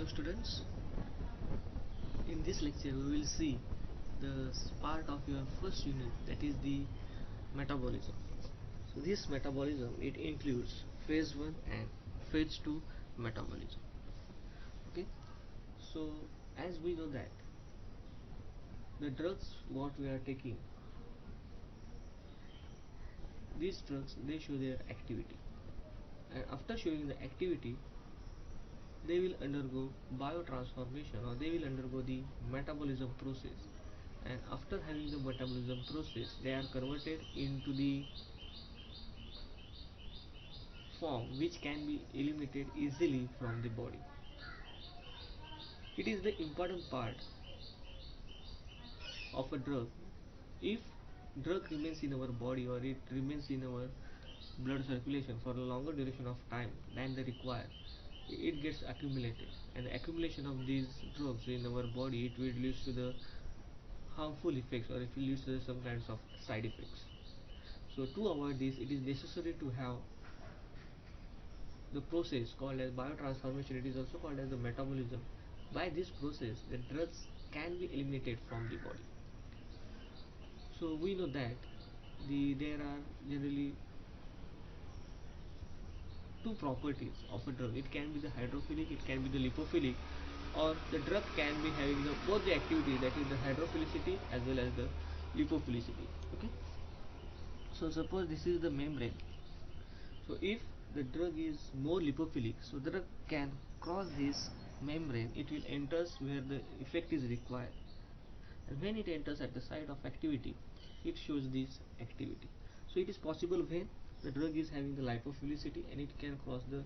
Hello students, in this lecture we will see the part of your first unit, that is the metabolism. So this metabolism, it includes phase 1 and phase 2 metabolism. Okay, so as we know that the drugs what we are taking, these drugs, they show their activity, and after showing the activity they will undergo biotransformation, or they will undergo the metabolism process, and after having the metabolism process they are converted into the form which can be eliminated easily from the body. It is the important part of a drug. If drug remains in our body, or it remains in our blood circulation for a longer duration of time than they require, it gets accumulated, and the accumulation of these drugs in our body, it will lead to the harmful effects, or it will lead to some kinds of side effects. So to avoid this, it is necessary to have the process called as biotransformation. It is also called as the metabolism. By this process the drugs can be eliminated from the body. So we know that there are generally two properties of a drug. It can be the hydrophilic, it can be the lipophilic, or the drug can be having both the activities, that is the hydrophilicity as well as the lipophilicity. Okay, so suppose this is the membrane. So if the drug is more lipophilic, so the drug can cross this membrane, it will enters where the effect is required, and when it enters at the site of activity, it shows this activity. So it is possible when the drug is having the lipophilicity and it can cross the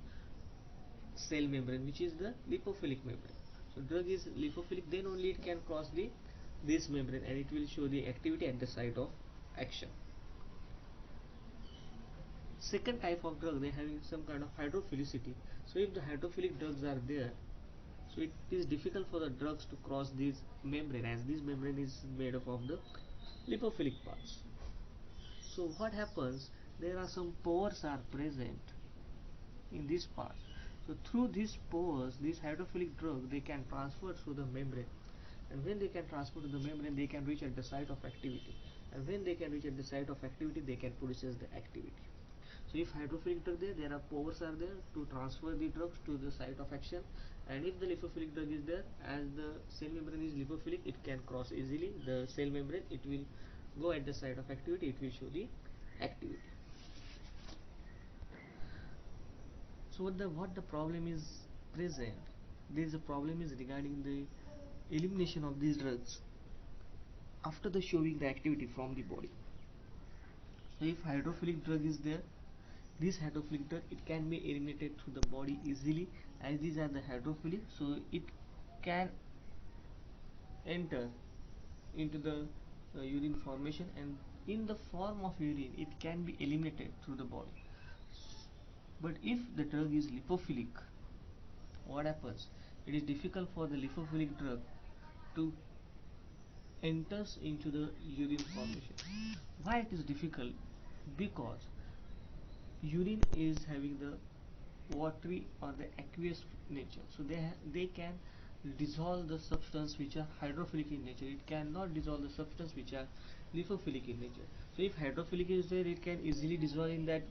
cell membrane, which is the lipophilic membrane. So drug is lipophilic, then only it can cross this membrane, and it will show the activity at the site of action. Second type of drug, they having some kind of hydrophilicity. So if the hydrophilic drugs are there, so it is difficult for the drugs to cross this membrane, as this membrane is made up of the lipophilic parts. So what happens, there are some pores are present in this part. So through these pores, this hydrophilic drug, they can transfer through the membrane, and when they can transfer to the membrane, they can reach at the site of activity, and when they can reach at the site of activity, they can produce the activity. So if hydrophilic drug there are pores are there to transfer the drugs to the site of action, and if the lipophilic drug is there, as the cell membrane is lipophilic, it can cross easily the cell membrane, it will go at the site of activity, it will show the activity. So what the problem is present, there is a problem is regarding the elimination of these drugs after the showing the activity from the body. So if hydrophilic drug is there, this hydrophilic drug, it can be eliminated through the body easily, as these are the hydrophilic, so it can enter into the urine formation, and in the form of urine it can be eliminated through the body. But if the drug is lipophilic, what happens, it is difficult for the lipophilic drug to enters into the urine formation. Why it is difficult? Because urine is having the watery or the aqueous nature, so they can dissolve the substance which are hydrophilic in nature. It cannot dissolve the substance which are lipophilic in nature. So if hydrophilic is there, it can easily dissolve in that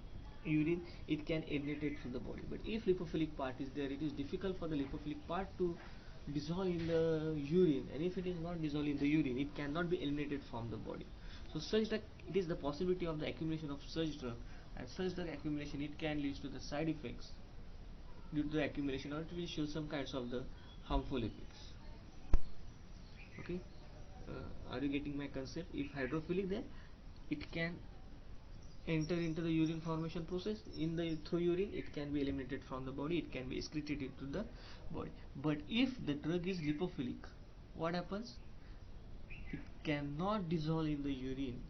urine, it can eliminate it through the body. But if lipophilic part is there, it is difficult for the lipophilic part to dissolve in the urine, and if it is not dissolved in the urine, it cannot be eliminated from the body. So such that it is the possibility of the accumulation of such drug, and such drug accumulation, it can lead to the side effects due to the accumulation, or it will show some kinds of the harmful effects. Okay, are you getting my concept? If hydrophilic there, it can enter into the urine formation process, in the through urine it can be eliminated from the body, it can be excreted into the body. But if the drug is lipophilic, what happens, it cannot dissolve in the urine.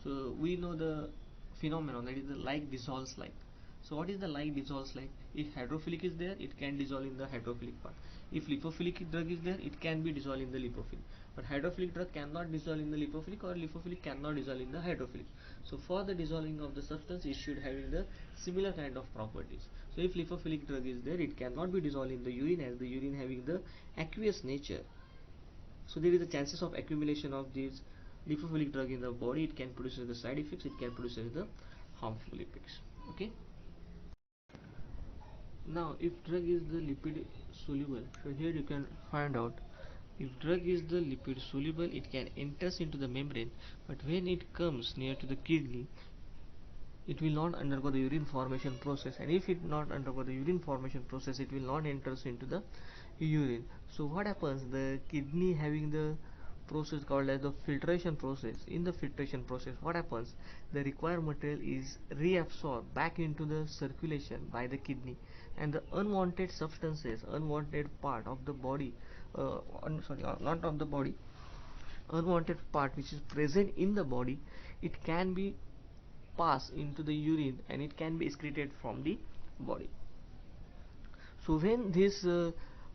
So we know the phenomenon, that is the like dissolves like. So what is the like dissolves like? If hydrophilic is there, it can dissolve in the hydrophilic part. If lipophilic drug is there, it can be dissolved in the lipophilic. But hydrophilic drug cannot dissolve in the lipophilic, or lipophilic cannot dissolve in the hydrophilic. So for the dissolving of the substance, it should having the similar kind of properties. So if lipophilic drug is there, it cannot be dissolved in the urine, as the urine having the aqueous nature. So there is a chances of accumulation of this lipophilic drug in the body. It can produce the side effects, it can produce the harmful effects. Okay. Now, if drug is the lipid soluble, so here you can find out if drug is the lipid soluble, it can enters into the membrane, but when it comes near to the kidney, it will not undergo the urine formation process, and if it not undergo the urine formation process, it will not enters into the urine. So what happens, the kidney having the process called as the filtration process. In the filtration process, what happens, the required material is reabsorbed back into the circulation by the kidney, and the unwanted substances, unwanted part of the body, not of the body, unwanted part which is present in the body, it can be pass into the urine, and it can be excreted from the body. So when this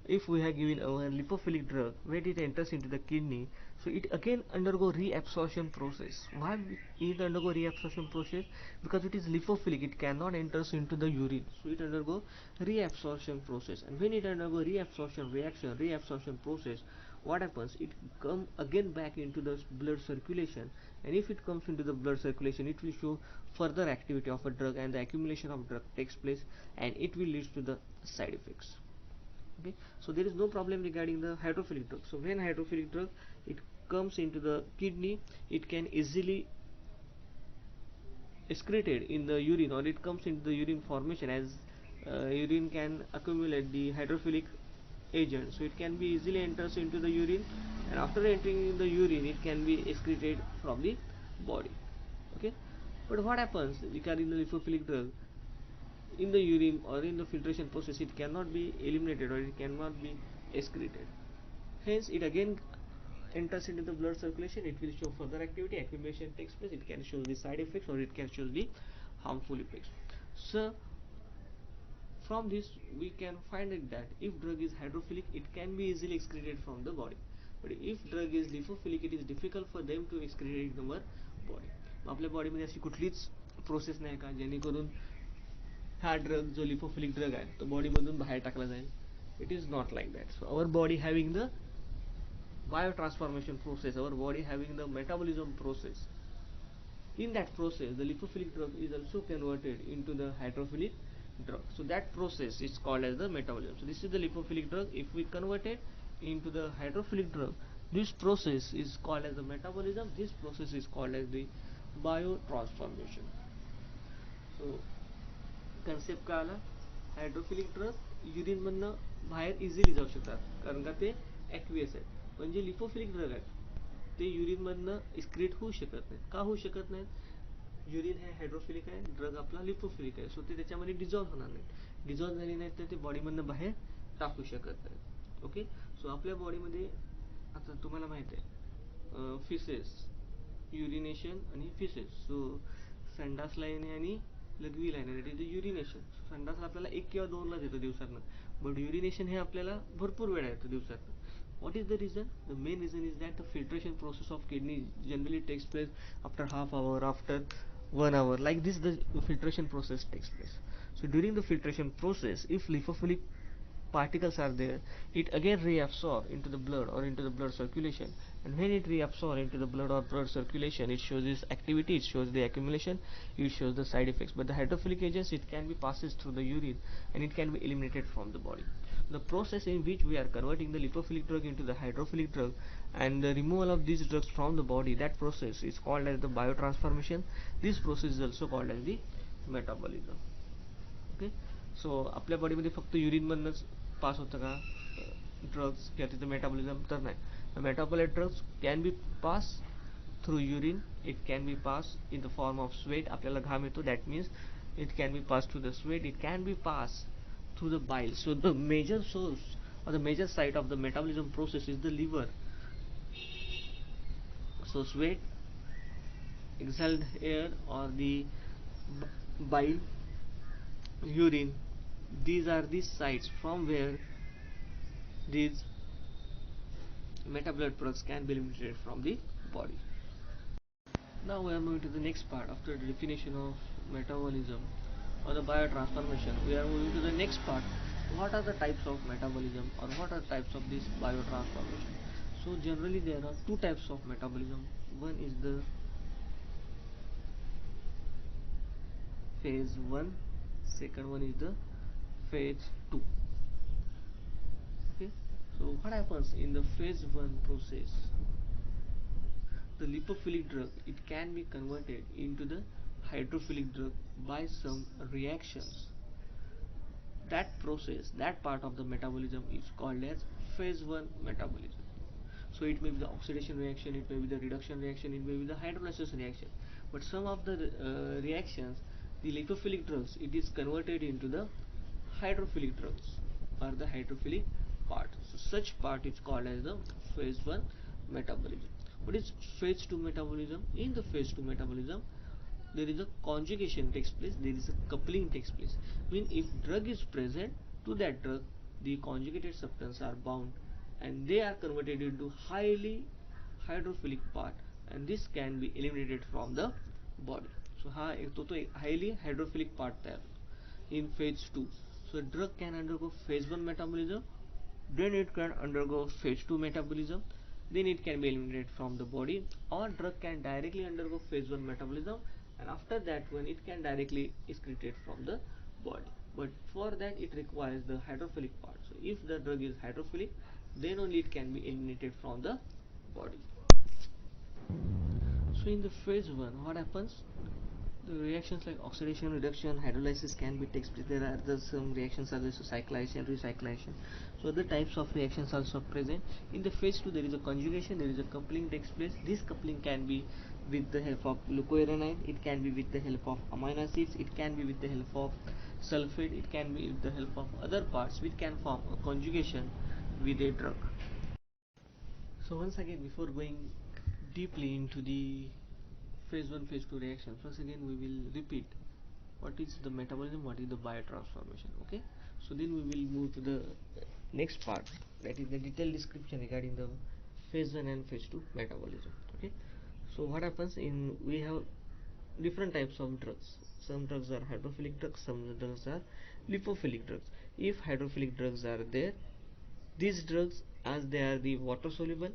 if we have given a lipophilic drug, when it enters into the kidney, so it again undergo reabsorption process. Why it undergo reabsorption process? Because it is lipophilic, it cannot enters into the urine, so it undergo reabsorption process. And when it undergo reabsorption process, what happens, it come again back into the blood circulation, and if it comes into the blood circulation, it will show further activity of a drug, and the accumulation of drug takes place, and it will lead to the side effects. Okay, so there is no problem regarding the hydrophilic drug. So when hydrophilic drug, it comes into the kidney, it can easily excreted in the urine, or it comes into the urine formation, as urine can accumulate the hydrophilic agent, so it can be easily enters into the urine, and after entering in the urine, it can be excreted from the body. Okay, but what happens regarding the lipophilic drug, in the urine or in the filtration process, it cannot be eliminated, or it cannot be excreted. Hence it again enters into the blood circulation, it will show further activity, accumulation takes place, it can show the side effects, or it can show the harmful effects. So from this we can find it that if drug is hydrophilic, it can be easily excreted from the body, but if drug is lipophilic, it is difficult for them to excrete in our body. आपल्या बॉडीमध्ये अशी कुठलीच process नाही का जेणेकरून हा drug जो lipophilic drug आहे तो बॉडीमधून बाहेर टाकला जाईल. It is not like that. So our body having the biotransformation process, our body having the metabolism process. In that process, the lipophilic drug is also converted into the hydrophilic drug. So that process is called as the metabolism. So this is the lipophilic drug. If we convert it into the hydrophilic drug, this process is called as the metabolism. This process is called as the biotransformation. So concept काय आला, hydrophilic drug urine मधनं बाहेर easily जाऊ शकतात, कारण का ते aqueous आहेत. पण जे लिपोफिलिक ड्रग आहेत ते युरिन मधनं एक्सक्रीट होऊ शकत नाहीत. का होऊ शकत नाहीत? युरिन हे हायड्रोफिलिक आहे, ड्रग आपला लिपोफिलिक आहे, सो ते त्याच्यामध्ये डिझॉल्व्ह होणार नाहीत. डिझॉल्व्ह झाले नाहीत तर ते बॉडीमधनं बाहेर टाकू शकत नाहीत. ओके, सो आपल्या बॉडीमध्ये आता तुम्हाला माहिती आहे फिसेस, युरिनेशन आणि फिसेस. सो संडासला येणे आणि लघवीला येणे, दॅट इज द युरिनेशन. संडासला आपल्याला 1 किंवा 2लाच येतं दिवसातनं, बट युरिनेशन हे आपल्याला भरपूर वेळा येतं दिवसातनं. What is the reason? The main reason is that the filtration process of kidney generally takes place after half hour, after 1 hour. Like this, the filtration process takes place. So during the filtration process, if lipophilic particles are there, it again reabsorb into the blood or into the blood circulation, and when it reabsorb into the blood or blood circulation, it shows this activity, it shows the accumulation, it shows the side effects. But the hydrophilic agents, it can be passes through the urine, and it can be eliminated from the body. The process in which we are converting the lipophilic drug into the hydrophilic drug and the removal of these drugs from the body, that process is called as the biotransformation. This process is also called as the metabolism. Okay, so आपल्या बॉडीमध्ये फक्त युरिनमधनंच पास होतं का drugs किंवा तिथं metabolism? तर नाही. Metabolite drugs can be pass through urine, it can be pass in the form of sweat. आपल्याला घाम येतो, that means it can be pass through the sweat, it can be pass through the bile. So the major source or the major site of the metabolism process is the liver. So sweat, exhaled air, or the bile, urine. These are the sites from where these metabolite products can be eliminated from the body. Now we are moving to the next part. After the definition of metabolism or the biotransformation, we are moving to the next part. What are the types of metabolism, or what are the types of this biotransformation? So generally there are two types of metabolism. One is the phase 1, second one is the phase 2. Okay, so what happens in the phase 1 process? The lipophilic drug, it can be converted into the hydrophilic drug by some reactions. That process, that part of the metabolism is called as phase 1 metabolism. So it may be the oxidation reaction, it may be the reduction reaction, it may be the hydrolysis reaction. But some of the reactions, the lipophilic drugs, it is converted into the hydrophilic drugs, or the hydrophilic part. So such part is called as the phase 1 metabolism. What is phase 2 metabolism? In the phase 2 metabolism, there is a conjugation takes place, there is a coupling takes place. Mean if drug is present, to that drug the conjugated substances are bound and they are converted into highly hydrophilic part, and this can be eliminated from the body. So highly hydrophilic part there in phase 2. So drug can undergo phase 1 metabolism, then it can undergo phase 2 metabolism, then it can be eliminated from the body, or drug can directly undergo phase 1 metabolism, and after that one it can directly excreted from the body. But for that it requires the hydrophilic part. So if the drug is hydrophilic, then only it can be eliminated from the body. So in the phase 1, what happens? The reactions like oxidation, reduction, hydrolysis can be takes place. There are some reactions are also cyclization, recyclation. So the types of reactions also present. In the phase 2, there is a conjugation, there is a coupling takes place. This coupling can be with the help of glucoaronide, it can be with the help of amino acids, it can be with the help of sulfate, it can be with the help of other parts which can form a conjugation with a drug. So once again, before going deeply into the phase 1 phase 2 reactions, once again we will repeat what is the metabolism, what is the biotransformation. Okay, so then we will move to the next part, that is the detailed description regarding the phase 1 and phase 2 metabolism. Okay, so what happens in, we have different types of drugs. Some drugs are hydrophilic drugs, some drugs are lipophilic drugs. If hydrophilic drugs are there, these drugs, as they are the water soluble,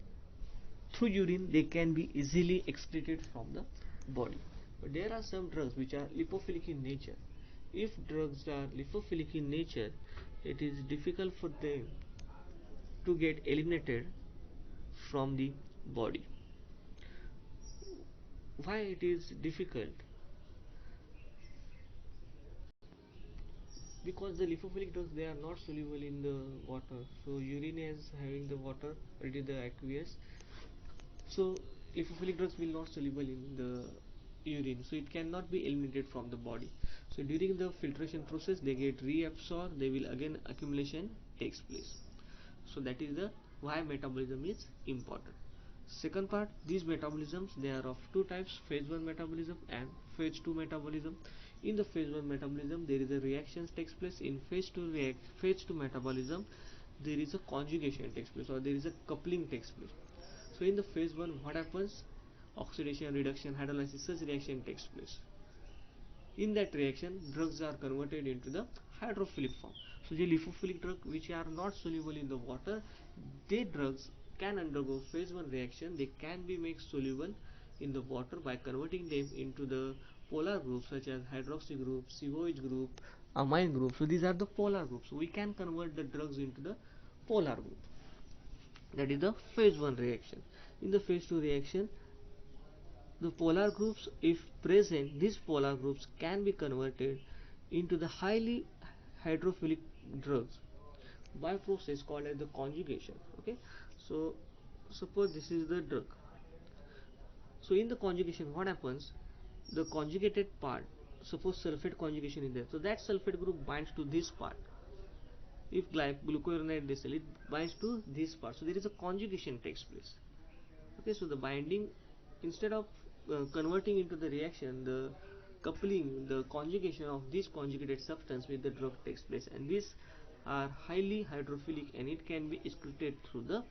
through urine they can be easily excreted from the body. But there are some drugs which are lipophilic in nature. If drugs are lipophilic in nature, it is difficult for them to get eliminated from the body. Why it is difficult? Because the lipophilic drugs, they are not soluble in the water. So urine is having the water, it is the aqueous. So lipophilic drugs will not soluble in the urine, so it cannot be eliminated from the body. So during the filtration process they get reabsorbed, they will again accumulation takes place. So that is the why metabolism is important. Second part, these metabolisms, they are of two types, phase 1 metabolism and phase 2 metabolism. In the phase 1 metabolism there is a reactions takes place. In phase 2 metabolism there is a conjugation takes place, or there is a coupling takes place. So in the phase 1, what happens? Oxidation, reduction, hydrolysis, such reaction takes place. In that reaction, drugs are converted into the hydrophilic form. So the lipophilic drug which are not soluble in the water, they drugs can undergo phase 1 reaction. They can be made soluble in the water by converting them into the polar groups such as hydroxy group, COH group, amine group. So these are the polar groups. So we can convert the drugs into the polar group. That is the phase 1 reaction. In the phase 2 reaction, the polar groups, if present, these polar groups can be converted into the highly hydrophilic drugs by process called as the conjugation. Okay, so suppose this is the drug. So in the conjugation, what happens? The conjugated part, suppose sulfate conjugation is there, so that sulfate group binds to this part. If glucuronide they sell, it binds to this part, so there is a conjugation takes place. Okay, so the binding, instead of converting into the reaction, the coupling, the conjugation of this conjugated substance with the drug takes place, and these are highly hydrophilic and it can be excreted through the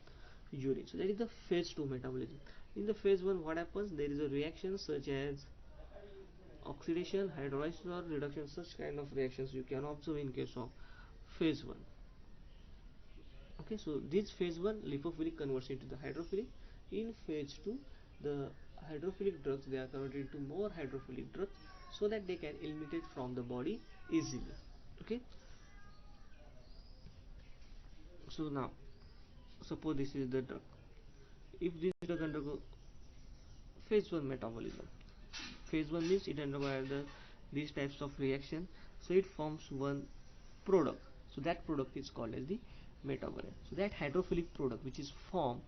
urine. So that is the phase 2 metabolism. In the phase 1, what happens? There is a reaction such as oxidation, hydrolysis or reduction. Such kind of reactions you can observe in case of phase 1. Okay, so this phase 1 lipophilic converts into the hydrophilic. In phase 2, the hydrophilic drugs, they are converted into more hydrophilic drugs so that they can eliminate from the body easily. Okay, so now suppose this is the drug. If this drug undergo phase 1 metabolism, phase 1 means it undergoes these types of reaction, so it forms one product. So that product is called as the metabolite. So that hydrophilic product which is formed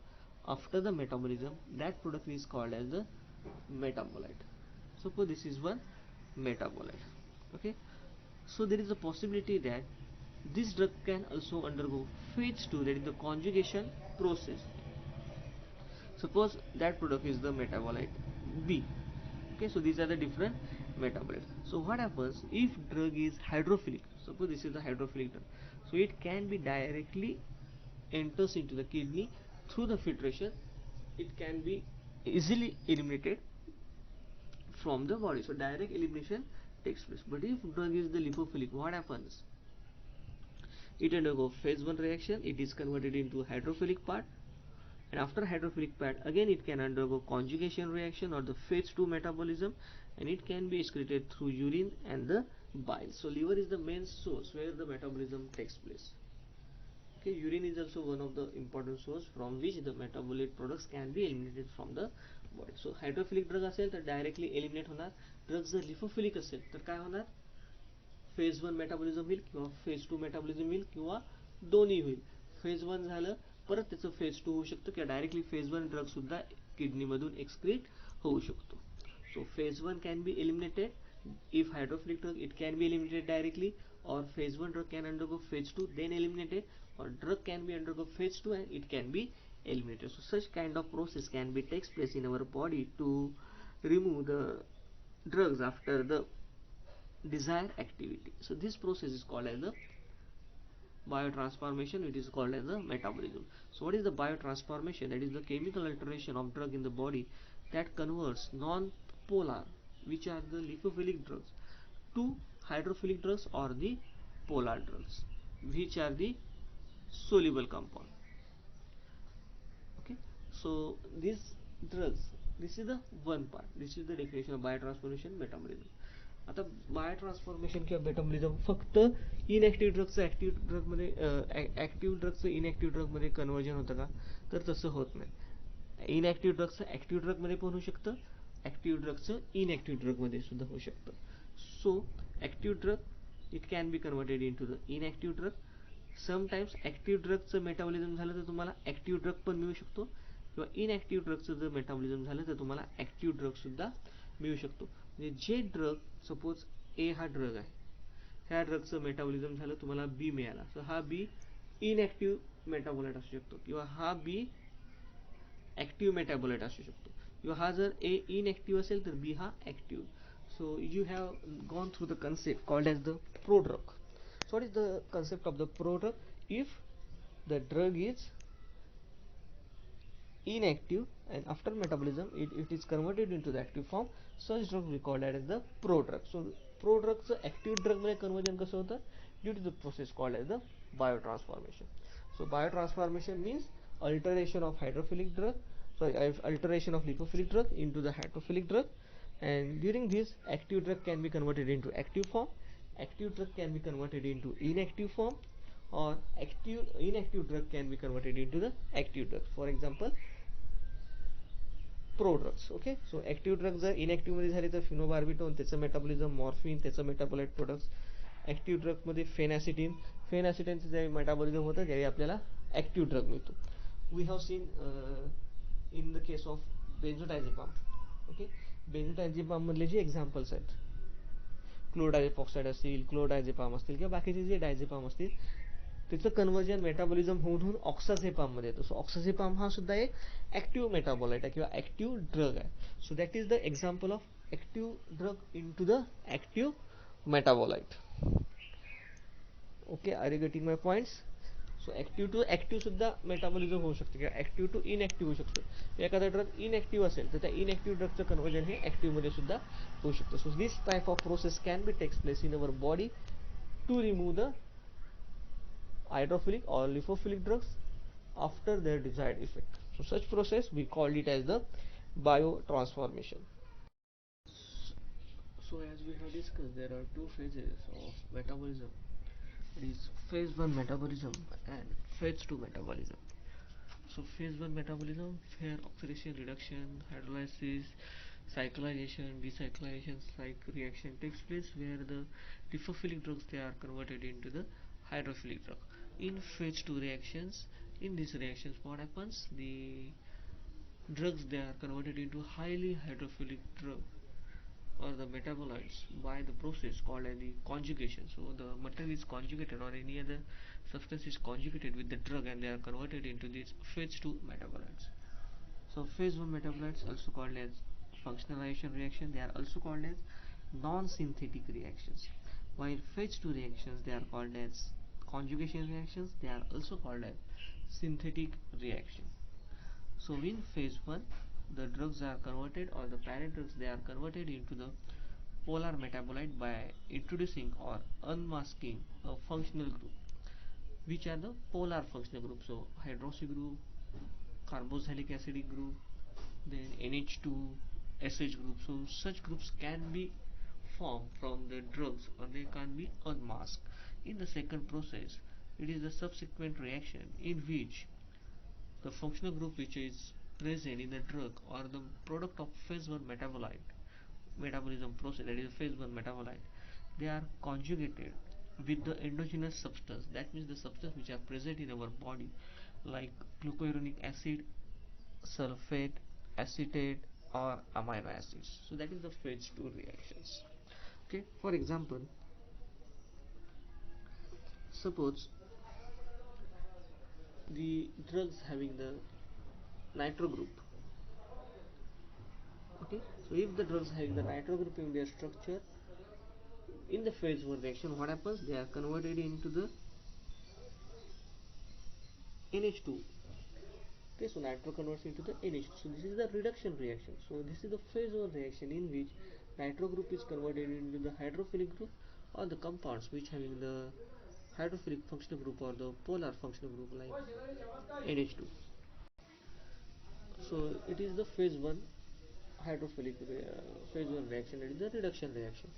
after the metabolism, that product is called as the metabolite. Suppose this is one metabolite. Okay, so there is a possibility that this drug can also undergo phase 2, that is the conjugation process. Suppose that product is the metabolite B. Okay, so these are the different metabolites. So what happens if drug is hydrophilic? Suppose this is the hydrophilic drug, so it can be directly enters into the kidney through the filtration. It can be easily eliminated from the body, so direct elimination takes place. But if drug is the lipophilic, what happens? It undergo phase 1 reaction, it is converted into hydrophilic part, and after hydrophilic part again it can undergo conjugation reaction or the phase 2 metabolism, and it can be excreted through urine and the bile. So liver is the main source where the metabolism takes place. Okay, urine is also one of the important source from which the metabolite products can be eliminated from the body. So hydrophilic drug असेल तर directly eliminate होणार. Drug जर lipophilic असेल तर काय होणार? Phase 1 metabolism होईल किंवा फेज 2 मेटाबॉलिझम होईल किंवा दोन्ही होईल. फेज 1 झालं परत त्याचं फेज 2 होऊ शकतं किंवा डायरेक्टली फेज 1 ड्रग सुद्धा किडनी मधून एक्सक्रीट होऊ शकतो. So phase 1 can be eliminated if hydrophilic drug, it can be eliminated directly, or phase 1 drug can undergo phase 2 then eliminated, or drug can be undergo phase 2 and it can be eliminated. So such kind of process can be takes place in our body to remove the drugs after the desired activity. So this process is called as the biotransformation, it is called as the metabolism. So what is the biotransformation? That is the chemical alteration of drug in the body that converts non-polar, which are the lipophilic drugs, to hydrophilic drugs or the polar drugs, which are the soluble compound. Okay, so these drugs, this is the one part, this is the definition of biotransformation metabolism. आता biotransformation किंवा metabolism फक्त इनएक्टिव्ह ड्रगचं active ड्रगमध्ये active ड्रगचं इनएक्टिव्ह ड्रगमध्ये conversion होतं का? तर तसं होत नाही. इनएक्टिव्ह ड्रगचं active ड्रगमध्ये पण होऊ शकतं, ॲक्टिव्ह ड्रगचं इनएक्टिव्ह ड्रगमध्ये सुद्धा होऊ शकतं. So active drug it can be converted into the inactive drug. Sometimes active ड्रगचं मेटाबॉलिझम झालं तर तुम्हाला ॲक्टिव्ह ड्रग पण मिळू शकतो, किंवा इनएक्टिव्ह ड्रगचं जर मेटाबॉलिझम झालं तर तुम्हाला ॲक्टिव्ह ड्रग सुद्धा मिळू शकतो. म्हणजे जे ड्रग सपोज ए हा ड्रग आहे, ह्या ड्रगचं मेटाबॉलिझम झालं तुम्हाला बी मिळाला, तर हा बी इनएक्टिव्ह मेटाबॉलाइट असू शकतो, किंवा हा बी ॲक्टिव्ह मेटाबॉलाइट असू शकतो, किंवा हा जर ए इनएक्टिव्ह असेल तर बी हा active. So you have gone through the concept called as the prodrug. So what is the concept of the prodrug? If the drug is inactive and after metabolism it is converted into the active form, such drug we call that as the prodrug. So prodrug चं active drug मध्ये conversion कसं होतं? Due to the process called as the biotransformation. So biotransformation means alteration of hydrophilic drug, alteration of lipophilic drug into the hydrophilic drug, and during this active drug can be converted into active form, active drug can be converted into inactive form, or inactive drug can be converted into the active drug. For example, prodrugs. Okay, so active drug जर इनएक्टिव्ह मध्ये झाले तर phenobarbitone त्याचं metabolism, morphine त्याचं metabolite products. Active ड्रगमध्ये फेनॅसिटिनचं जे metabolism होतं त्यावेळी आपल्याला ॲक्टिव्ह ड्रग मिळतो. We have seen in the case of benzodiazepam. Okay, benzodiazepam मधले जे एक्झाम्पल्स आहेत, क्लोडायझेपॉक्साइड असतील, क्लोडायझेपाम असतील किंवा बाकीचे जे डायझेपाम असतील, त्याचं कन्व्हर्जन मेटाबॉलिझम होऊन होऊन ऑक्साझेपाममध्ये येतो. सो ऑक्साझेपाम हा सुद्धा एक ॲक्टिव्ह मेटाबॉलाइट आहे किंवा ॲक्टिव्ह ड्रग आहे. So that is the example of active drug into the active metabolite. Okay, are you getting my points? So active to active सुद्धा मेटाबॉलिझम होऊ शकते किंवा ॲक्टिव्ह टू इनॲक्टिव्ह होऊ शकतो. एखादा ड्रग इनॲक्टिव्ह असेल तर त्या इनॲक्टिव्ह ड्रगचं कन्व्हर्जन हे ॲक्टिव्हमध्ये सुद्धा होऊ शकतं. So this type of process can be takes place in our body to remove the hydrophilic or lipophilic drugs after their desired effect. So such process we call it as the biotransformation. So as we have discussed, there are two phases of metabolism. It is phase 1 metabolism and phase 2 metabolism. So phase 1 metabolism, where oxidation, reduction, hydrolysis, cyclization, decyclization reaction takes place, where the lipophilic drugs they are converted into the hydrophilic drug. In phase 2 reactions, in these reactions what happens? The drugs they are converted into highly hydrophilic drug or the metabolites by the process called as the conjugation. So the material is conjugated or any other substance is conjugated with the drug and they are converted into these phase 2 metabolites. So phase 1 metabolites also called as functionalization reaction, they are also called as non-synthetic reactions. While phase 2 reactions they are called as conjugation reactions, they are also called as synthetic reaction. So in phase 1 the drugs are converted or the parent drugs they are converted into the polar metabolite by introducing or unmasking a functional group, which are the polar functional groups. So hydroxy group, carboxylic acidic group, then NH2 SH group. So such groups can be formed from the drugs or they can be unmasked. In the second process, it is the subsequent reaction in which the functional group which is present in the drug or the product of phase 1 metabolism process, that is phase 1 metabolite, they are conjugated with the endogenous substance, that means the substance which are present in our body like glucuronic acid, sulfate, acetate or amino acids. So that is the phase 2 reactions. Okay, for example, suppose the drugs having the nitro group. Okay, so if the drugs having the nitro group in their structure, in the phase 1 reaction what happens? They are converted into the NH2. Okay, so nitro converts into the NH2. So this is the reduction reaction. So this is the phase 1 reaction in which nitro group is converted into the hydrophilic group or the compounds which having the hydrophilic functional group or the polar functional group like NH2. So it is the phase 1 hydrophilic phase 1 reaction, it is the reduction reaction.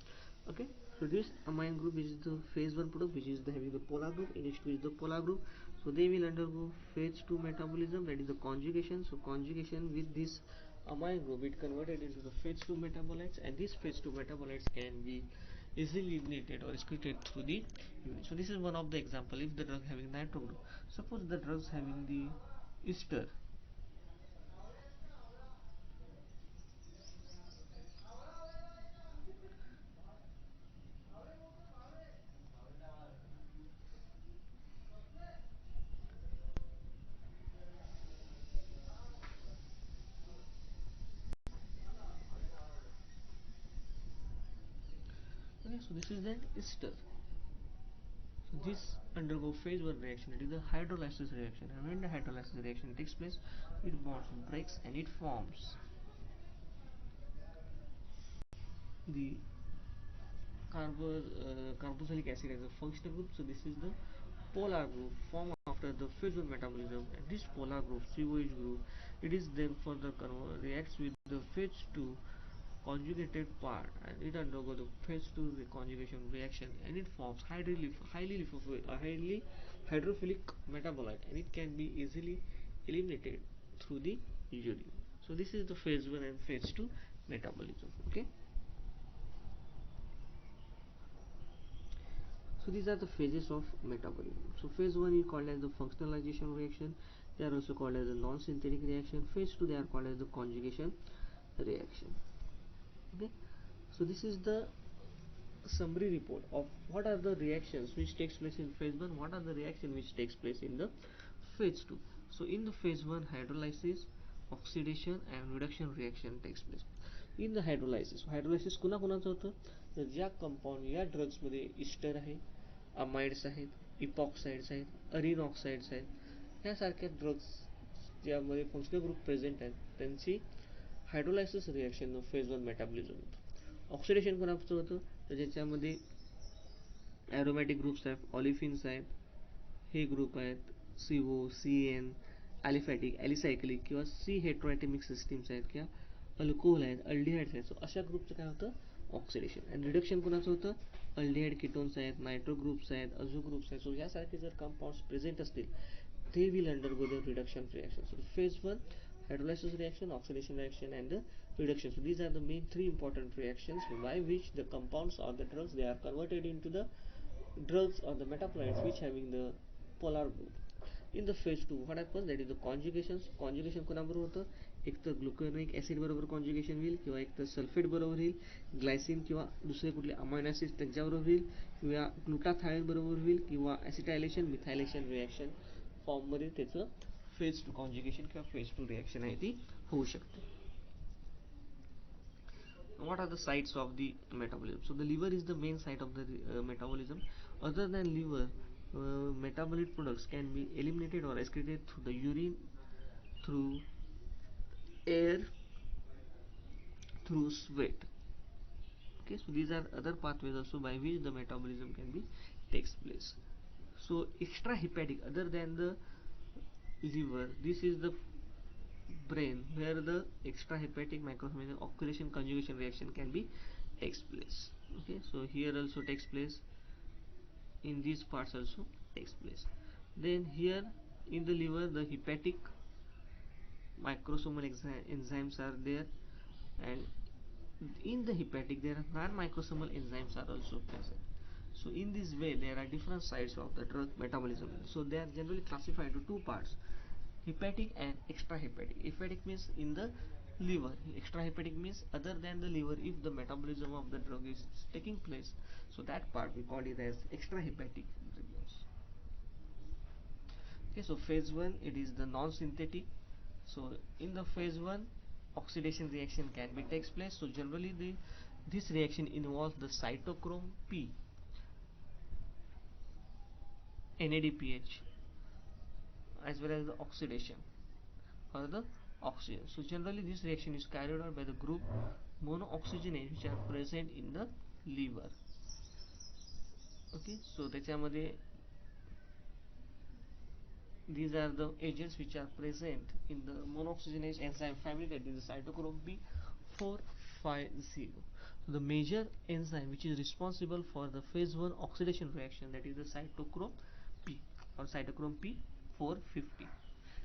Okay, so this amine group is the phase 1 product which is having the polar group, NH2 is the polar group, so they will undergo phase 2 metabolism, that is the conjugation. So conjugation with this amine group it converted into the phase 2 metabolites, and these phase 2 metabolites can be easily eliminated or excreted through the urine. So this is one of the example. If the drug having nitro group, suppose the drugs having the ester. Okay, so this is the ester. So this undergo phase 1 reaction, it is the hydrolysis reaction, and when the hydrolysis reaction takes place, it bonds breaks and it forms the carboxylic acid as a functional group. So this is the polar group formed after the phase 1 metabolism, and this polar group COH group it is then further reacts with the phase 2 conjugated part, and it undergoes the phase 2 conjugation reaction, and it forms highly hydrophilic metabolite, and it can be easily eliminated through the urine. So this is the phase 1 and phase 2 metabolism. Okay, so these are the phases of metabolism. So phase 1 is called as the functionalization reaction, they are also called as the non-synthetic reaction. Phase 2 they are called as the conjugation reaction. Okay, so this is the summary report of what are the reactions which takes place in phase 1, what are the reaction which takes place in the phase 2. So in the phase 1, hydrolysis, oxidation and reduction reaction takes place. In the hydrolysis कुणा कुणाचं होतं, तर ज्या compound या drugs मध्ये Easter आहे, amides आहेत, इपॉक्साइड्स आहेत, अरिन ऑक्साइड्स आहेत, ह्यासारख्या ड्रग्स ज्यामध्ये फंक्शनल ग्रुप प्रेझेंट आहेत त्यांची हायड्रोलायसिस रिॲक्शन फेज 1 मेटाबॉलिझम होतं. ऑक्सिडेशन कोणाचं होतं, तर ज्याच्यामध्ये ॲरोमॅटिक ग्रुप्स आहेत, ऑलिफिन्स आहेत, हे ग्रुप आहेत, सी ओ सी एन, ॲलिफॅटिक ॲलिसायक्लिक किंवा सी हेट्रोॲटमिक सिस्टीम्स आहेत किंवा अल्कोहोल आहेत, अल्डिहाइड्स आहेत. सो अशा ग्रुपचं काय होतं, ऑक्सिडेशन. आणि रिडक्शन कोणाचं होतं, अल्डिहाइड किटोन्स आहेत, नायट्रो ग्रुप्स आहेत, अझो ग्रुप्स आहेत. सो यासारखे जर कंपाऊंड्स प्रेझेंट असतील they will undergo the reduction reaction. So phase 1, hydrolysis reaction, oxidation reaction and the reduction. So these are the main three important reactions by which the compounds or the drugs they are converted into the drugs or the metabolites which having the polar group. In the phase 2 what happens, that is the conjugation कोणाबरोबर होतं, एक तर ग्लुकोनिक acid बरोबर conjugation होईल किंवा एक तर sulphate बरोबर होईल, ग्लायसिन किंवा दुसरे कुठले अमायनो ऍसिड त्यांच्याबरोबर होईल किंवा ग्लुटाथायोन बरोबर होईल किंवा ऍसिटायलेशन मिथायलेशन रिॲक्शन फॉर्म मध्ये त्याचं फेज 2 कॉन्जुगेशन किंवा फेज 2 रिॲक्शन आहे ती होऊ शकते. What are the sites of the metabolism? So the liver is the main site of the metabolism. Other than liver, metabolic products can be eliminated or excreted through the urine, through air, through sweat. Okay, so these are other pathways also by which the metabolism can be takes place. So extrahepatic, other than the liver, this is the brain where the extrahepatic microorganism oxidation conjugation reaction can be takes place. Okay, so here also takes place, in these parts also takes place. Then here in the liver the hepatic microsomal enzymes are there, and in the hepatic there are non-microsomal enzymes are also present. So in this way there are different sides of the drug metabolism. So they are generally classified into two parts, hepatic and extrahepatic. Hepatic means in the liver, extrahepatic means other than the liver, if the metabolism of the drug is taking place, so that part we call it as extrahepatic regions. Okay, so phase 1 it is the non-synthetic. So in the phase 1 oxidation reaction can be takes place. So generally this reaction involves the cytochrome P, NADPH, as well as the oxidation or the oxygen. So generally this reaction is carried out by the group monooxygenase which are present in the liver. Okay, so त्याच्यामध्ये these are the agents which are present in the monooxygenase enzyme family, that is the cytochrome P450. So the major enzyme which is responsible for the phase 1 oxidation reaction, that is the cytochrome P or cytochrome P450.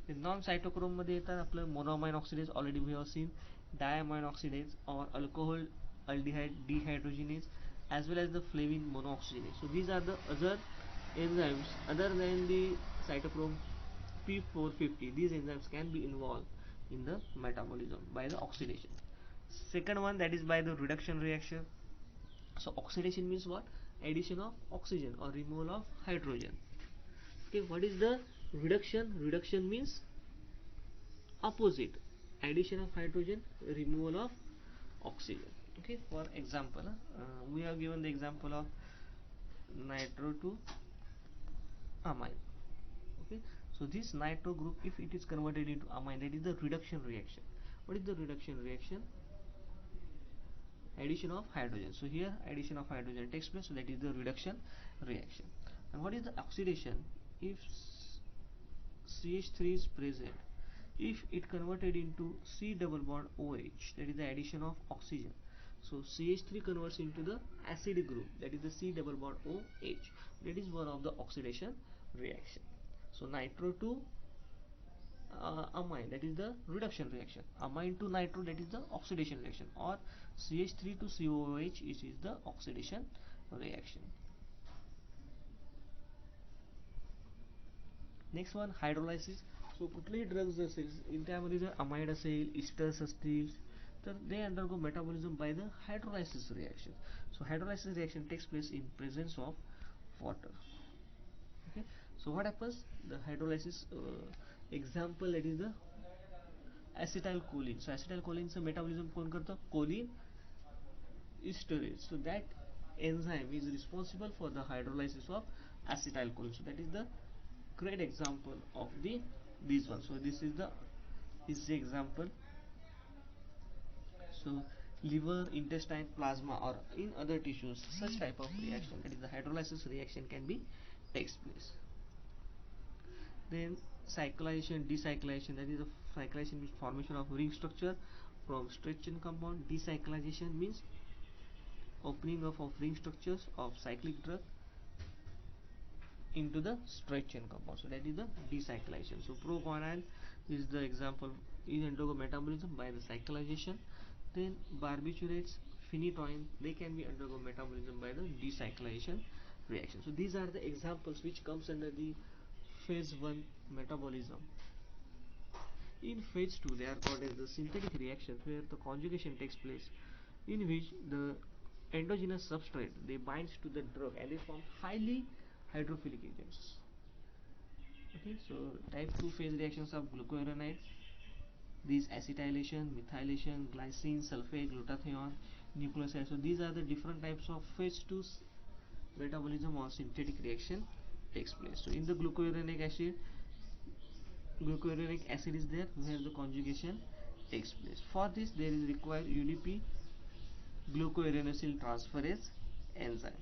The non-cytochrome मध्ये येतात आपलं monoamine oxidase, already we have seen, diamine oxidase or alcohol aldehyde dehydrogenase, as well as the flavin monooxygenase. So these are the other enzymes other than the cytochrome P450. These enzymes can be involved in the metabolism by the oxidation. Second one, that is by the reduction reaction. So oxidation means what? Addition of oxygen or removal of hydrogen. Okay, what is the reduction? Reduction means opposite, addition of hydrogen, removal of oxygen. Okay, for example, we have given the example of nitro to amine. Okay, so this nitro group, if it is converted into amine, that is the reduction reaction. What is the reduction reaction? Addition of hydrogen. So here addition of hydrogen takes place, so that is the reduction reaction. And what is the oxidation? If CH3 is present, if it converted into C double bond OH, that is the addition of oxygen, so CH3 converts into the acid group, that is the C double bond OH. That is one of the oxidation reaction. So nitro to amine, that is the reduction reaction. Amine to nitro, that is the oxidation reaction, or CH3 to COOH, is the oxidation reaction. Next one hydrolysis. सो कुठलेही drugs असेल, त्यामध्ये जर amide असेल, इस्टर्स असतील, they undergo metabolism by the hydrolysis reaction. So hydrolysis reaction takes place in presence of water. Okay, so what happens, the hydrolysis example, that is the acetylcholine. So acetylcholine चं metabolism कोण करतं, choline esterase. So that enzyme is responsible for the hydrolysis of acetylcholine. So that is the great example of this one. So this is the example. So liver, intestine, plasma, or in other tissues, such type of reaction, that is the hydrolysis reaction, can be takes place. Then cyclization, decyclization, that is the cyclization means formation of ring structure from stretch chain compound. Decyclization means opening up of ring structures of cyclic drug into the straight chain compound. So that is the decyclization. So proguanil is the example, is undergo metabolism by the cyclization. Then barbiturates, phenytoin, they can be undergo metabolism by the decyclization reaction. So these are the examples which comes under the phase 1 metabolism. In phase 2 they are called as the synthetic reactions, where the conjugation takes place, in which the endogenous substrate, they binds to the drug and they form highly hydrophilic agents. Okay, so type 2 phase reactions of glucuronide, these acetylation, methylation, glycine, sulfate, glutathione, nucleoside. So these are the different types of phase 2 metabolism or synthetic reaction takes place. So in the glucuronic acid is there where the conjugation takes place. For this there is required UDP, glucouranosyl transferase enzyme.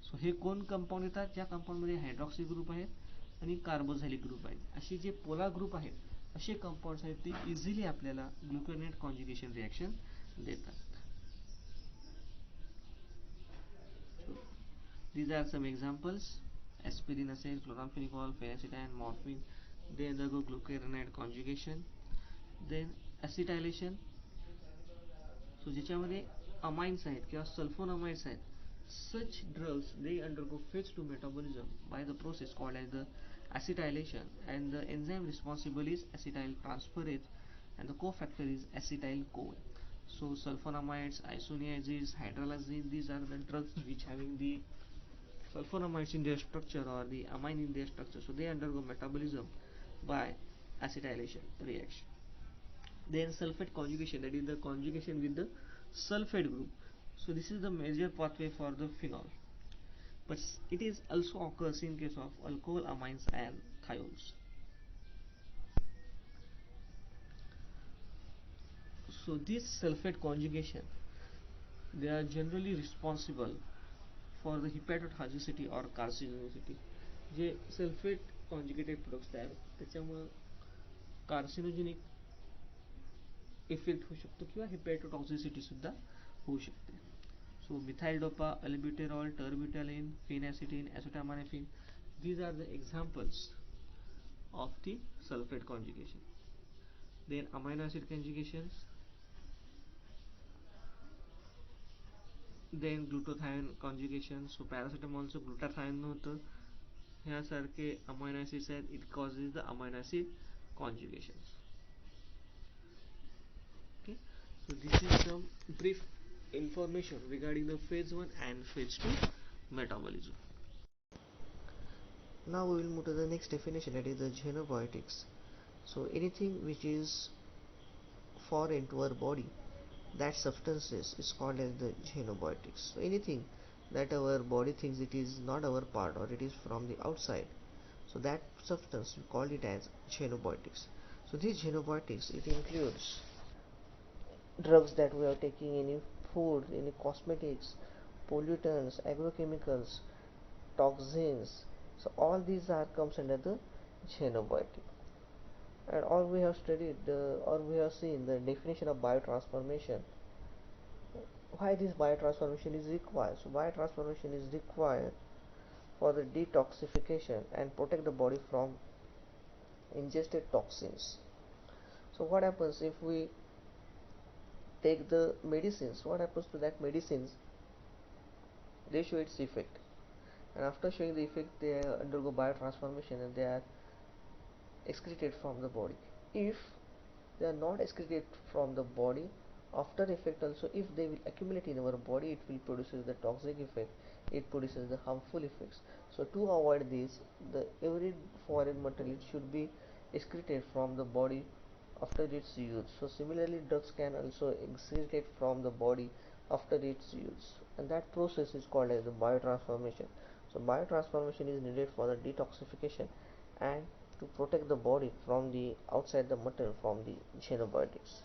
सो हे कोण compound येतात, ज्या कंपाऊंडमध्ये hydroxy group आहेत आणि कार्बोझायलिक group आहेत, असे जे polar group आहेत असे compounds आहेत ते इझिली आपल्याला ग्लुकोनेट कॉन्जुगेशन रिॲक्शन देतात. These are some examples: aspirin असेल, chloramphenicol, phenacetin, morphine, they undergo glucuronide conjugation. Then acetylation, सो ज्याच्यामध्ये अमाइन्स आहेत किंवा सल्फोनमाइड्स आहेत, such drugs they undergo phase 2 metabolism by the process called as the acetylation, and the enzyme responsible is acetyl transferase and the cofactor is acetylcholine. So sulfonamides, isoniazids, hydralazine, these are the drugs which having the sulfonamides in their structure or the amine in their structure, so they undergo metabolism by acetylation reaction. Then sulfate conjugation, that is the conjugation with the sulfate group. So this is the major pathway for the phenol, but it is also occurs in case of alcohol amines and thiols. So this sulfate conjugation, they are generally responsible for the hepatotoxicity or carcinogenicity. J sulphate conjugated products तयार होतात त्याच्यामुळं carcinogenic effect होऊ शकतो किंवा हेपॅटोटॉक्सिसिटी सुद्धा होऊ शकते. So methyl dopa, albuterol, terbutaline, phenacetin, acetaminophen, these are the examples of the sulfate conjugation. Then amino acid conjugations, then glutathione conjugation. So paracetamol चं glutathione होतं, ह्यासारखे amino acids आहेत, it causes the amino acid conjugations. Okay, so this is some brief information regarding the phase 1 and phase 2 metabolism. Now we will move to the next definition, that is the xenobiotics. So anything which is foreign to our body, that substances is called as the xenobiotics. So anything that our body thinks it is not our part or it is from the outside, so that substance we call it as xenobiotics. So these xenobiotics, it includes drugs that we are taking in food, in cosmetics, pollutants, agrochemicals, toxins. So all these are comes under the xenobiotic. And all we have studied or we have seen the definition of biotransformation. Why this biotransformation is required? So biotransformation is required for the detoxification and protect the body from ingested toxins. So what happens if we take the medicines? What happens to that medicines? They show its effect, and after showing the effect they undergo biotransformation and they are excreted from the body. If they are not excreted from the body, After effect also, if they will accumulate in our body, it will produces the toxic effect, it produces the harmful effects. So to avoid this, the every foreign material should be excreted from the body after its use. So similarly, drugs can also excrete from the body after its use, and that process is called as the biotransformation. So biotransformation is needed for the detoxification and to protect the body from the outside the material from the xenobiotics.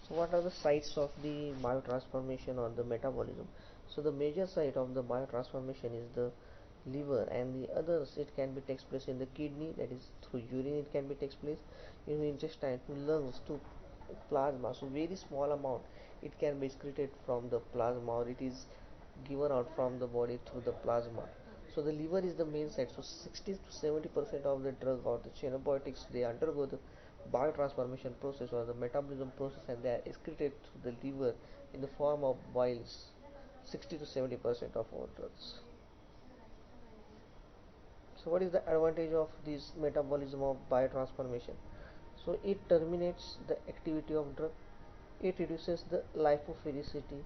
So what are the sites of the biotransformation or the metabolism? So the major site of the biotransformation is the liver, and the others it can be takes place in the kidney, that is through urine it can be takes place, in the intestine, to lungs, to plasma. So very small amount it can be excreted from the plasma, or it is given out from the body through the plasma. So the liver is the main site. So 60 to 70% of the drug or the xenobiotics, they undergo the biotransformation process or the metabolism process, and they are excreted through the liver in the form of biles. 60 to 70% of our drugs. So what is the advantage of this metabolism of biotransformation? So it terminates the activity of drug, it reduces the lipophilicity,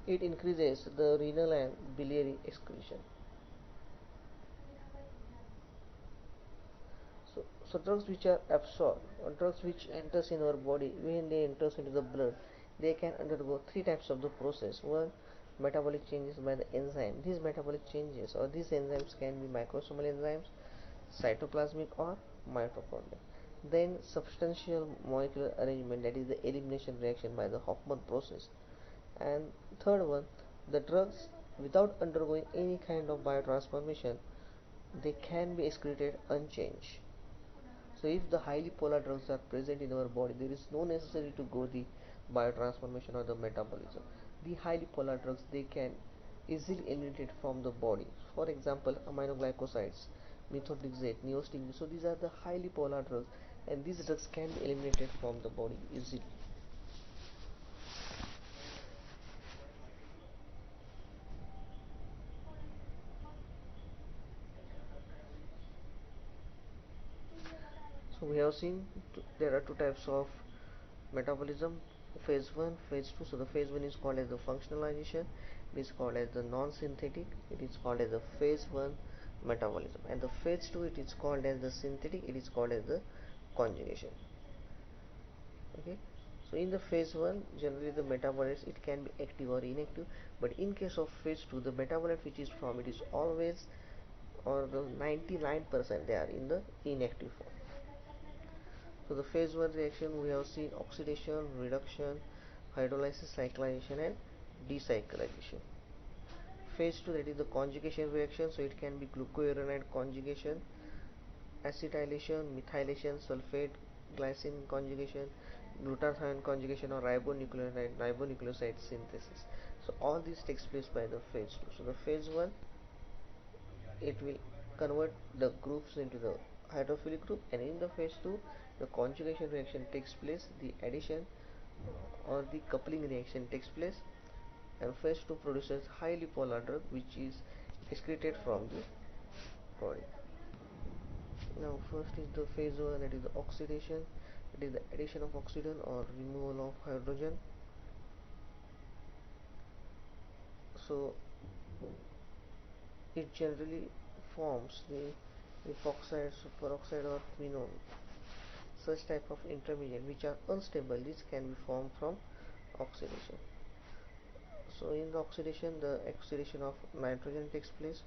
it increases the renal and biliary excretion. So drugs which are absorbed, or drugs which enters in our body, when they enters into the blood, they can undergo three types of the process. One, metabolic changes by the enzyme. These metabolic changes or these enzymes can be microsomal enzymes, cytoplasmic or mitochondrial. Then substantial molecular arrangement, that is the elimination reaction by the Hoffman process. And third one, the drugs without undergoing any kind of biotransformation, they can be excreted unchanged. So if the highly polar drugs are present in our body, there is no necessary to go the biotransformation or the metabolism. The highly polar drugs, they can easily eliminated from the body. For example, aminoglycosides, methotrexate, neostigmine. So these are the highly polar drugs, and these drugs can be eliminated from the body easily. So we have seen there are two types of metabolism, phase 1, phase 2. So the phase 1 is called as the functionalization, it is called as the non-synthetic, it is called as the phase 1 metabolism, and the phase 2 it is called as the synthetic, it is called as the conjugation. Okay, so in the phase 1 generally the metabolites it can be active or inactive, but in case of phase 2 the metabolite which is formed, it is always, or the 99% they are in the inactive form. So the phase 1 reaction we have seen oxidation, reduction, hydrolysis, cyclization and decyclization. Phase 2, that is the conjugation reaction, so it can be glucuronide conjugation, acetylation, methylation, sulfate, glycine conjugation, glutathione conjugation, or ribonucleoside synthesis. So all this takes place by the phase 2. So the phase 1 it will convert the groups into the hydrophilic group, and in the phase 2 the conjugation reaction takes place, the addition or the coupling reaction takes place, and phase 2 produces highly polar drug which is excreted from the body. Now first is the phase 1, that is the oxidation, it is the addition of oxygen or removal of hydrogen. So it generally forms the epoxide, superoxide or quinone. Such type of intermediate which are unstable, this can be formed from oxidation. So in the oxidation, the oxidation of nitrogen takes place,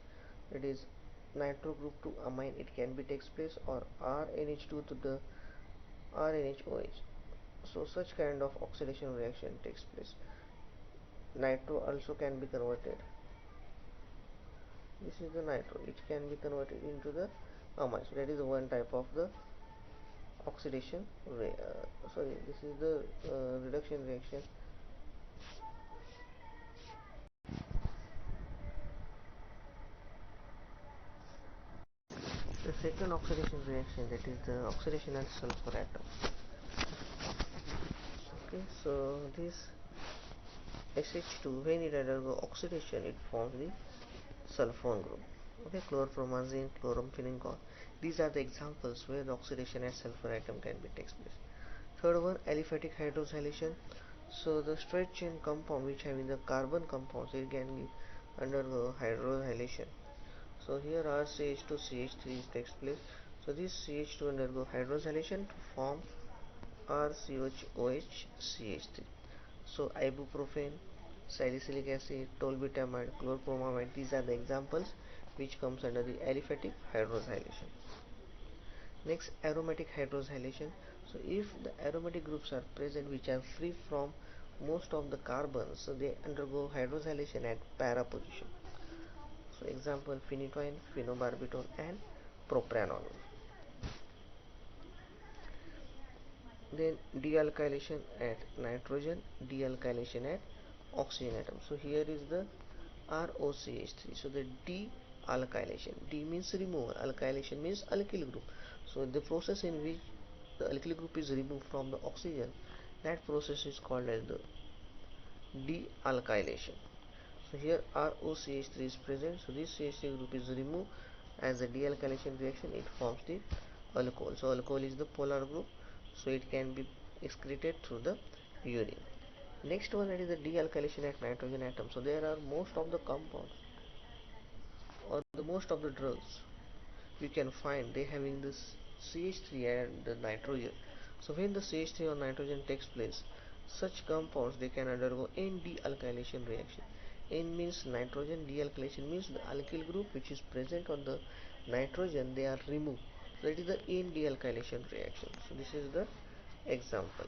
it is nitro group to amine, it can be takes place, or RNH2 to the RNHOH. So such kind of oxidation reaction takes place. Nitro also can be converted, this is the nitro, it can be converted into the amine. So that is one type of the oxidation sorry, this is the reduction reaction. The second oxidation reaction, that is the oxidation and sulfur atom. Okay, so this SH2 when it undergo oxidation it forms the sulfone group. Okay, chlorpromazine, chloramphenicol. These are the examples where the oxidation at sulfur atom can be takes place. Third one, aliphatic hydroxylation. So the straight chain compound which having the carbon compounds, it can be undergo hydroxylation. So here RCH2 CH3 takes place. So this CH2 undergo hydroxylation to form RCOH CH3. So ibuprofen, salicylic acid, tolbutamide, chlorpromamide, these are the examples which comes under the aliphatic hydroxylation. Next, aromatic hydroxylation. So if the aromatic groups are present which are free from most of the carbons, so they undergo hydroxylation at para position. So example, phenytoin, phenobarbital and propranolol. Then dealkylation at nitrogen, dealkylation at oxygen atom. So here is the ROCH3. So the dealkylation, D means removal, alkylation means alkyl group. So the process in which the alkyl group is removed from the oxygen, that process is called as the dealkylation. So here ROCH3 is present, so this CH3 group is removed. As a dealkylation reaction, it forms the alcohol. So alcohol is the polar group, so it can be excreted through the urine. Next one, that is the dealkylation at nitrogen atom. So there are most of the compounds or the most of the drugs you can find they having this CH3 and the nitrogen. So when the CH3 or nitrogen takes place, such compounds they can undergo N dealkylation reaction. N means nitrogen, dealkylation means the alkyl group which is present on the nitrogen they are removed. So that is the N dealkylation reaction. So this is the example.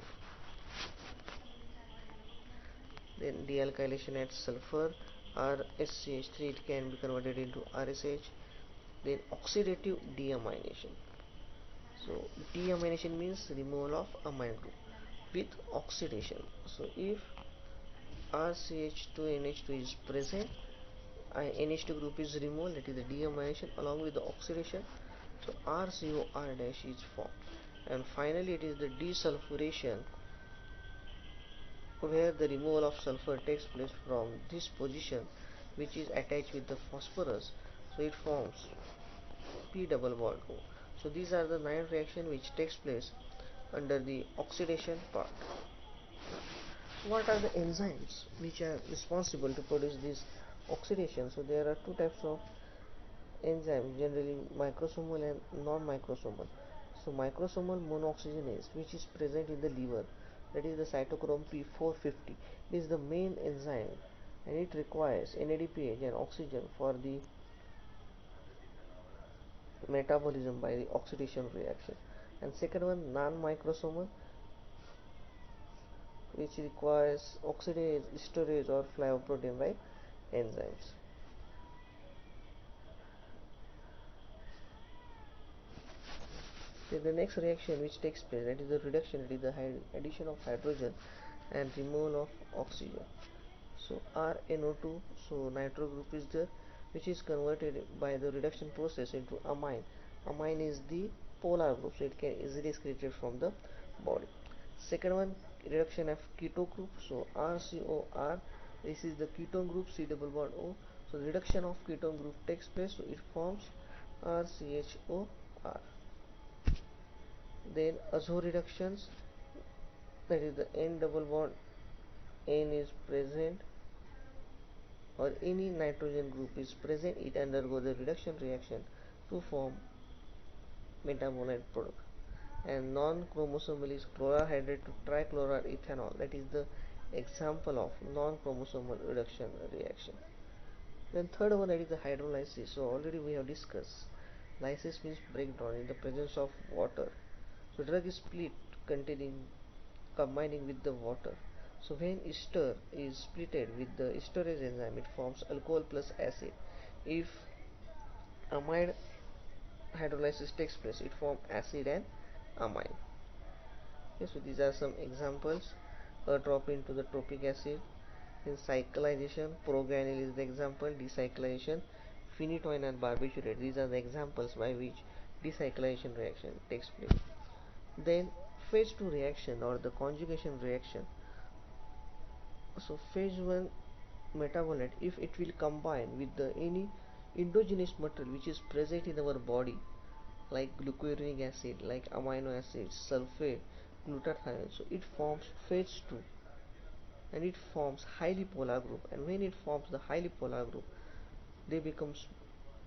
Then dealkylation at sulfur RSCH3, it can be converted into RSH. Then oxidative deamination. So deamination means removal of amine group with oxidation. So if RCH2NH2 is present, NH2 group is removed, that is the deamination along with the oxidation. So RCOR dash is formed. And finally it is the desulfuration, where the removal of sulfur takes place from this position which is attached with the phosphorus. So it forms P double bond O. So these are the 9 reactions which takes place under the oxidation part. What are the enzymes which are responsible to produce this oxidation? So there are two types of enzymes, generally microsomal and non-microsomal. So microsomal monooxygenase, which is present in the liver, that is the cytochrome P450. This is the main enzyme and it requires NADPH and oxygen for the metabolism by the oxidation reaction. And second one, non-microsomal, which requires oxidase, esterase or flavoprotein like enzymes. So the next reaction which takes place, that is the reduction, that is the addition of hydrogen and removal of oxygen. So RNO2, so nitro group is there, which is converted by the reduction process into amine. Amine is the polar group, so it can easily excreted from the body. Second one, reduction of keto group, so RCOR, this is the ketone group, C double bond O. So the reduction of ketone group takes place, so it forms RCHOR. Then azo reductions, that is the N double bond N is present or any nitrogen group is present, it undergoes the reduction reaction to form metabolite product. And non-chromosomal is chlorohydrate to trichloroethanol, that is the example of non-chromosomal reduction reaction. Then third one, that is the hydrolysis. So already we have discussed, lysis means breakdown in the presence of water. So drug is split containing combining with the water. So when ester is splitted with the esterase enzyme, it forms alcohol plus acid. If amide hydrolysis takes place, it forms acid and amine. Okay, so these are some examples. A drop into the tropic acid. In cyclization, proguanyl is the example. Decyclization, phenytoin and barbiturate. These are the examples by which decyclization reaction takes place. Then phase 2 reaction or the conjugation reaction. So phase 1 metabolite, if it will combine with the any endogenous material which is present in our body, like glucuronic acid, like amino acids, sulfate, glutathione. So it forms phase 2 and it forms highly polar group, and when it forms the highly polar group, they become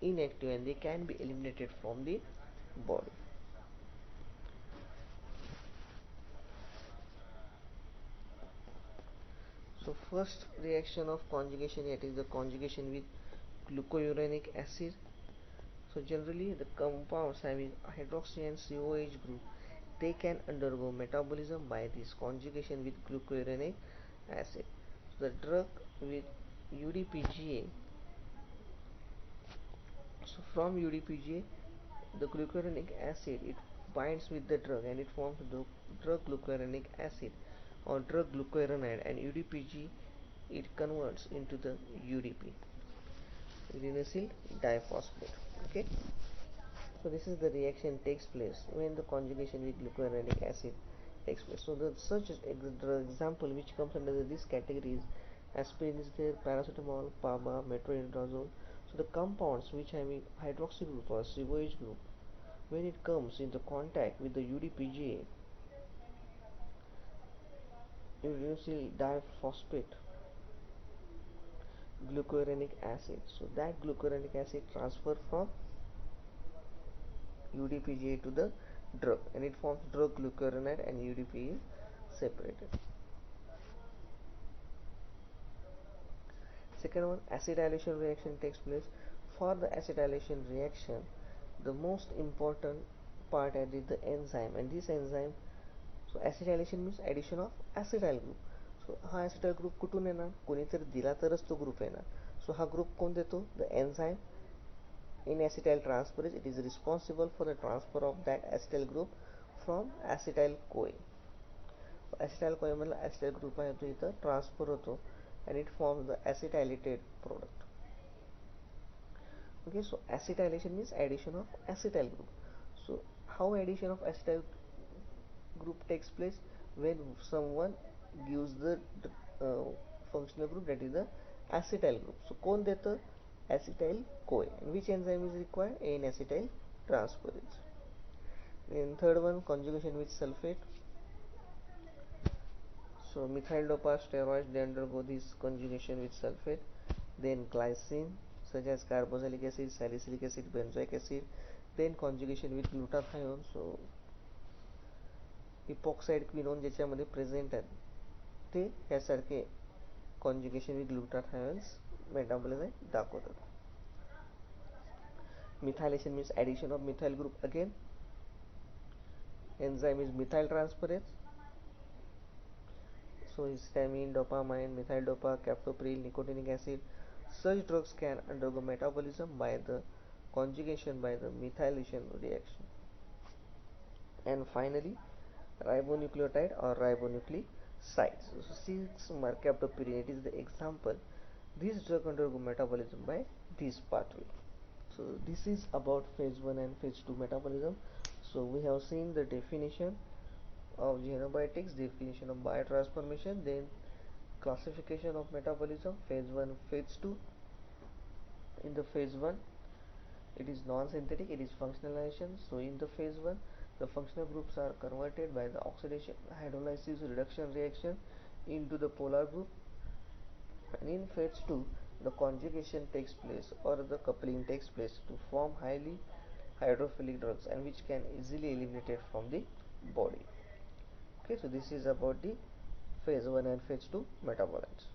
inactive and they can be eliminated from the body. So first reaction of conjugation, it is the conjugation with glucuronic acid. So generally the compounds having hydroxy and COH group, they can undergo metabolism by this conjugation with glucuronic acid. So the drug with UDPGA, so from UDPGA the glucuronic acid, it binds with the drug and it forms the drug glucuronic acid or drug glucuronide, and UDPG it converts into the UDP, uranyl diphosphate. Okay, so this is the reaction takes place when the conjugation with glucuronic acid takes place. So the example which comes under this category is aspirin is there, paracetamol, paba, metronidazole. So the compounds which having hydroxy group or COH group, when it comes into contact with the UDPGA, uranyl diphosphate glucuronic acid, so that glucuronic acid transfer from UDPGA to the drug and it forms drug glucuronide and UDP is separated. Second one, acetylation reaction takes place. For the acetylation reaction, the most important part is the enzyme, and this enzyme, so acetylation means addition of acetyl group. So हा acetyl group कुठून येणार, कोणीतरी दिला तरच तो group येणार. So हा group कोण देतो, the enzyme in acetyl transferase, it is responsible for the transfer of that acetyl group from acetyl CoA. acetyl CoA मधला acetyl group आहे तो इथं ट्रान्सफर होतो and it forms the acetylated product. Okay, so acetylation means addition of acetyl group. So how addition of acetyl group takes place, when someone gives the uh, functional group, that is the acetyl group. So कोण देतं, acetyl CoA, and which enzyme is required, N acetyl transferase. And third one, conjugation with sulfate. So methyl dopa steroids, they undergo this conjugation with sulfate. Then glycine such as carboxylic acid, salicylic acid, benzoic acid. Then conjugation with glutathione. So epoxide quinone ज्याच्यामध्ये present आहेत ते ह्यासारखे conjugation with glutathiones metabolism दाखवतात. Methylation means addition of methyl group again. Enzyme is methyl transferase. So histamine, dopamine, methyl dopa, captopril, nicotinic acid. Such drugs can undergo metabolism by the conjugation by the methylation reaction. And finally, ribonucleotide or ribonucleosides. So 6-mercaptopurine, it is the example. This drug undergo metabolism by this pathway. So this is about phase 1 and phase 2 metabolism. So we have seen the definition of genobiotics, definition of biotransformation, then classification of metabolism, phase 1, phase 2. In the phase 1, it is non-synthetic, it is functionalization. So in the phase 1, the functional groups are converted by the oxidation, hydrolysis, reduction reaction into the polar group. And in phase 2, the conjugation takes place or the coupling takes place to form highly hydrophilic drugs and which can easily eliminated from the body. Okay, so this is about the phase 1 and phase 2 metabolites.